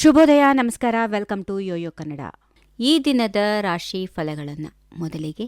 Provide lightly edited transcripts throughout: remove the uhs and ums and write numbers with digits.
ಶುಭೋದಯ, ನಮಸ್ಕಾರ. Welcome to YoYo Kannada. ಈ ದಿನದ ರಾಶಿ ಫಲಗಳನ್ನು ಮೊದಲಿಗೆ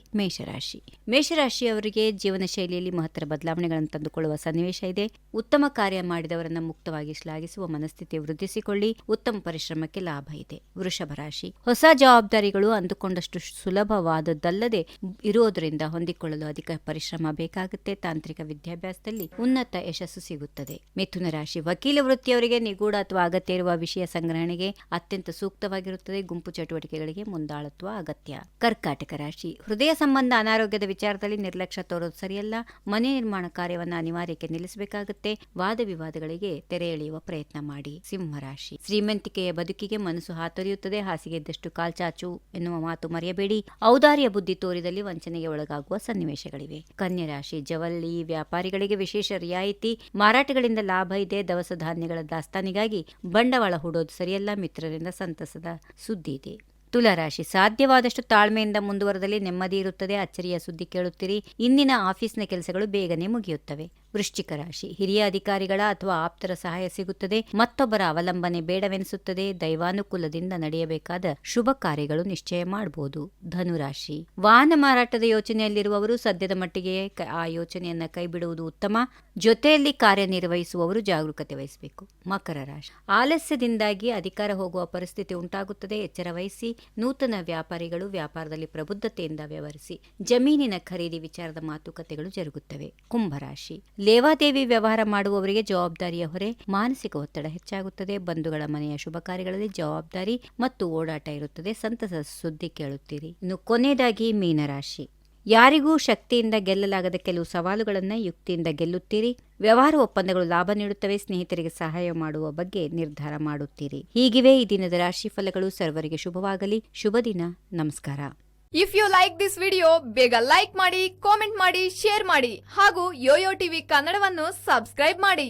ಮೇಷರಾಶಿಯವರಿಗೆ ಜೀವನ ಶೈಲಿಯಲ್ಲಿ ಮಹತ್ತರ ಬದಲಾವಣೆಗಳನ್ನು ತಂದುಕೊಳ್ಳುವ ಸನ್ನಿವೇಶ ಇದೆ. ಉತ್ತಮ ಕಾರ್ಯ ಮಾಡಿದವರನ್ನ ಮುಕ್ತವಾಗಿ ಶ್ಲಾಘಿಸುವ ಮನಸ್ಥಿತಿ ವೃದ್ಧಿಸಿಕೊಳ್ಳಿ. ಉತ್ತಮ ಪರಿಶ್ರಮಕ್ಕೆ ಲಾಭ ಇದೆ. ವೃಷಭ ರಾಶಿ, ಹೊಸ ಜವಾಬ್ದಾರಿಗಳು ಅಂದುಕೊಂಡಷ್ಟು ಸುಲಭವಾದದ್ದಲ್ಲದೆ ಇರುವುದರಿಂದ ಹೊಂದಿಕೊಳ್ಳಲು ಅಧಿಕ ಪರಿಶ್ರಮ ಬೇಕಾಗುತ್ತೆ. ತಾಂತ್ರಿಕ ವಿದ್ಯಾಭ್ಯಾಸದಲ್ಲಿ ಉನ್ನತ ಯಶಸ್ಸು ಸಿಗುತ್ತದೆ. ಮಿಥುನ ರಾಶಿ, ವಕೀಲ ವೃತ್ತಿಯವರಿಗೆ ನಿಗೂಢ ಅಥವಾ ಅಗತ್ಯ ಇರುವ ವಿಷಯ ಸಂಗ್ರಹಣೆಗೆ ಅತ್ಯಂತ ಸೂಕ್ತವಾಗಿರುತ್ತದೆ. ಗುಂಪು ಚಟುವಟಿಕೆಗಳಿಗೆ ಮುಂದಾಳತ್ವ ಅಗತ್ಯ. ಕರ್ಕಾಟಕ ರಾಶಿ, ಹೃದಯ ಸಂಬಂಧ ಅನಾರೋಗ್ಯದ ವಿಚಾರದಲ್ಲಿ ನಿರ್ಲಕ್ಷ್ಯ ತೋರೋದು ಸರಿಯಲ್ಲ. ಮನೆ ನಿರ್ಮಾಣ ಕಾರ್ಯವನ್ನು ಅನಿವಾರ್ಯಕ್ಕೆ ನಿಲ್ಲಿಸಬೇಕಾಗುತ್ತೆ. ವಾದ ವಿವಾದಗಳಿಗೆ ತೆರೆ ಎಳೆಯುವ ಪ್ರಯತ್ನ ಮಾಡಿ. ಸಿಂಹರಾಶಿ, ಶ್ರೀಮಂತಿಕೆಯ ಬದುಕಿಗೆ ಮನಸ್ಸು ಹಾತೊರೆಯುತ್ತದೆ. ಹಾಸಿಗೆ ಇದ್ದಷ್ಟು ಕಾಲ್ಚಾಚು ಎನ್ನುವ ಮಾತು ಮರೆಯಬೇಡಿ. ಔದಾರ್ಯ ಬುದ್ಧಿ ತೋರಿದಲ್ಲಿ ವಂಚನೆಗೆ ಒಳಗಾಗುವ ಸನ್ನಿವೇಶಗಳಿವೆ. ಕನ್ಯಾ ರಾಶಿ, ಜವಳಿ ವ್ಯಾಪಾರಿಗಳಿಗೆ ವಿಶೇಷ ರಿಯಾಯಿತಿ. ಮಾರಾಟಗಳಿಂದ ಲಾಭ ಇದೆ. ದವಸ ಧಾನ್ಯಗಳ ದಾಸ್ತಾನಿಗಾಗಿ ಬಂಡವಾಳ ಹೂಡೋದು ಸರಿಯಲ್ಲ. ಮಿತ್ರರಿಂದ ಸಂತಸದ ಸುದ್ದಿ ಇದೆ. ತುಲಾರಾಶಿ, ಸಾಧ್ಯವಾದಷ್ಟು ತಾಳ್ಮೆಯಿಂದ ಮುಂದುವರೆದಲ್ಲಿ ನೆಮ್ಮದಿ ಇರುತ್ತದೆ. ಅಚ್ಚರಿಯ ಸುದ್ದಿ ಕೇಳುತ್ತೀರಿ. ಇಂದಿನ ಆಫೀಸ್ನ ಕೆಲಸಗಳು ಬೇಗನೆ ಮುಗಿಯುತ್ತವೆ. ವೃಶ್ಚಿಕ ರಾಶಿ, ಹಿರಿಯ ಅಧಿಕಾರಿಗಳ ಅಥವಾ ಆಪ್ತರ ಸಹಾಯ ಸಿಗುತ್ತದೆ. ಮತ್ತೊಬ್ಬರ ಅವಲಂಬನೆ ಬೇಡವೆನಿಸುತ್ತದೆ. ದೈವಾನುಕೂಲದಿಂದ ನಡೆಯಬೇಕಾದ ಶುಭ ಕಾರ್ಯಗಳು ನಿಶ್ಚಯ ಮಾಡಬಹುದು. ಧನುರಾಶಿ, ವಾಹನ ಮಾರಾಟದ ಯೋಚನೆಯಲ್ಲಿರುವವರು ಸದ್ಯದ ಮಟ್ಟಿಗೆ ಆ ಯೋಚನೆಯನ್ನ ಕೈಬಿಡುವುದು ಉತ್ತಮ. ಜೊತೆಯಲ್ಲಿ ಕಾರ್ಯನಿರ್ವಹಿಸುವವರು ಜಾಗರೂಕತೆ ವಹಿಸಬೇಕು. ಮಕರ ರಾಶಿ, ಆಲಸ್ಯದಿಂದಾಗಿ ಅಧಿಕಾರ ಹೋಗುವ ಪರಿಸ್ಥಿತಿ ಉಂಟಾಗುತ್ತದೆ. ಎಚ್ಚರ ವಹಿಸಿ. ನೂತನ ವ್ಯಾಪಾರಿಗಳು ವ್ಯಾಪಾರದಲ್ಲಿ ಪ್ರಬುದ್ಧತೆಯಿಂದ ವ್ಯವಹರಿಸಿ. ಜಮೀನಿನ ಖರೀದಿ ವಿಚಾರದ ಮಾತುಕತೆಗಳು ಜರುಗುತ್ತವೆ. ಕುಂಭರಾಶಿ, ಲೇವಾದೇವಿ ವ್ಯವಹಾರ ಮಾಡುವವರಿಗೆ ಜವಾಬ್ದಾರಿಯ ಹೊರೆ, ಮಾನಸಿಕ ಒತ್ತಡ ಹೆಚ್ಚಾಗುತ್ತದೆ. ಬಂಧುಗಳ ಮನೆಯ ಶುಭ ಕಾರ್ಯಗಳಲ್ಲಿ ಜವಾಬ್ದಾರಿ ಮತ್ತು ಓಡಾಟ ಇರುತ್ತದೆ. ಸಂತಸದ ಸುದ್ದಿ ಕೇಳುತ್ತೀರಿ. ಇನ್ನು ಕೊನೆಯದಾಗಿ ಮೀನರಾಶಿ, ಯಾರಿಗೂ ಶಕ್ತಿಯಿಂದ ಗೆಲ್ಲಲಾಗದ ಕೆಲವು ಸವಾಲುಗಳನ್ನು ಯುಕ್ತಿಯಿಂದ ಗೆಲ್ಲುತ್ತೀರಿ. ವ್ಯವಹಾರ ಒಪ್ಪಂದಗಳು ಲಾಭ ನೀಡುತ್ತವೆ. ಸ್ನೇಹಿತರಿಗೆ ಸಹಾಯ ಮಾಡುವ ಬಗ್ಗೆ ನಿರ್ಧಾರ ಮಾಡುತ್ತೀರಿ. ಹೀಗಿವೆ ಈ ದಿನದ ರಾಶಿ ಫಲಗಳು. ಸರ್ವರಿಗೆ ಶುಭವಾಗಲಿ. ಶುಭ ದಿನ. ನಮಸ್ಕಾರ. If you like this video, ಬೇಗ ಲೈಕ್ ಮಾಡಿ, ಕಾಮೆಂಟ್ ಮಾಡಿ, ಶೇರ್ ಮಾಡಿ ಹಾಗೂ ಯೋಯೋ ಟಿವಿ ಕನ್ನಡವನ್ನು ಸಬ್ಸ್ಕ್ರೈಬ್ ಮಾಡಿ.